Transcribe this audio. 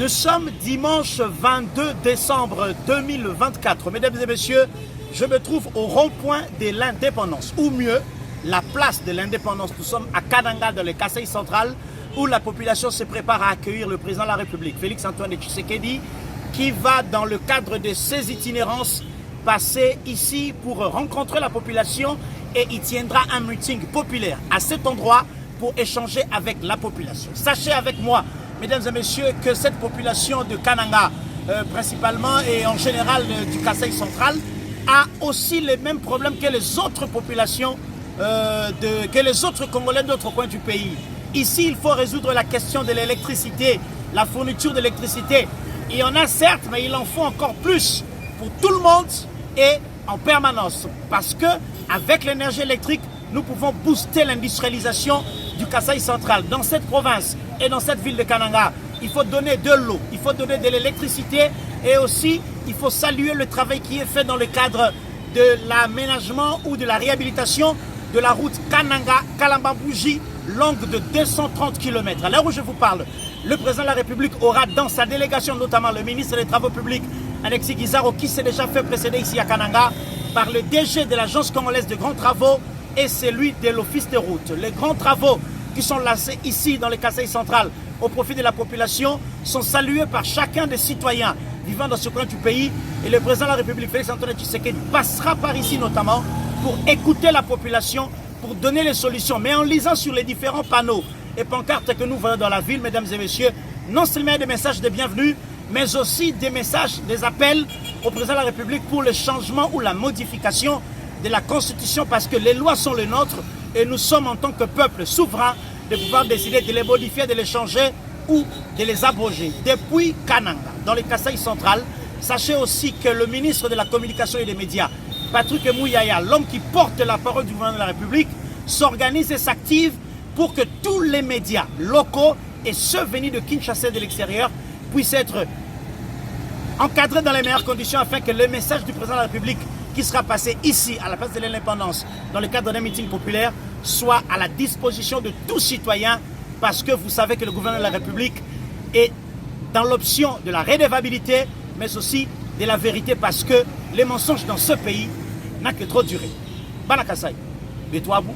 Nous sommes dimanche 22 décembre 2024. Mesdames et messieurs, je me trouve au rond-point de l'indépendance, ou mieux, la place de l'indépendance. Nous sommes à Kananga, dans le Kasaï central, où la population se prépare à accueillir le président de la République, Félix-Antoine Tshisekedi, qui va, dans le cadre de ses itinérances, passer ici pour rencontrer la population et il tiendra un meeting populaire à cet endroit pour échanger avec la population. Sachez avec moi, mesdames et messieurs, que cette population de Kananga, principalement et en général du Kasaï central, a aussi les mêmes problèmes que les autres populations, que les autres Congolais d'autres coins du pays. Ici, il faut résoudre la question de l'électricité, la fourniture d'électricité. Il y en a certes, mais il en faut encore plus pour tout le monde et en permanence. Parce que avec l'énergie électrique, nous pouvons booster l'industrialisation du Kasaï central. Dans cette province et dans cette ville de Kananga, il faut donner de l'eau, il faut donner de l'électricité et aussi il faut saluer le travail qui est fait dans le cadre de l'aménagement ou de la réhabilitation de la route Kananga-Kalamba-Bougie, longue de 230 km. À l'heure où je vous parle, le président de la République aura dans sa délégation notamment le ministre des Travaux publics, Alexis Guizaro, qui s'est déjà fait précéder ici à Kananga par le DG de l'Agence congolaise de grands travaux et celui de l'Office des routes. Les grands travaux qui sont lancés ici dans le Kasaï central au profit de la population sont salués par chacun des citoyens vivant dans ce coin du pays. Et le président de la République, Félix-Antoine Tshisekedi, passera par ici notamment pour écouter la population, pour donner les solutions. Mais en lisant sur les différents panneaux et pancartes que nous voyons dans la ville, mesdames et messieurs, non seulement des messages de bienvenue, mais aussi des messages, des appels au président de la République pour le changement ou la modification de la Constitution, parce que les lois sont les nôtres et nous sommes en tant que peuple souverain de pouvoir décider de les modifier, de les changer ou de les abroger. Depuis Kananga, dans le Kasaï central, sachez aussi que le ministre de la Communication et des Médias, Patrick Mouyaya, l'homme qui porte la parole du gouvernement de la République, s'organise et s'active pour que tous les médias locaux et ceux venus de Kinshasa et de l'extérieur puissent être encadrés dans les meilleures conditions afin que le message du président de la République qui sera passé ici à la place de l'indépendance dans le cadre d'un meeting populaire soit à la disposition de tous citoyens, parce que vous savez que le gouvernement de la République est dans l'option de la redevabilité mais aussi de la vérité, parce que les mensonges dans ce pays n'ont que trop duré. Banakasaï, Betouabou.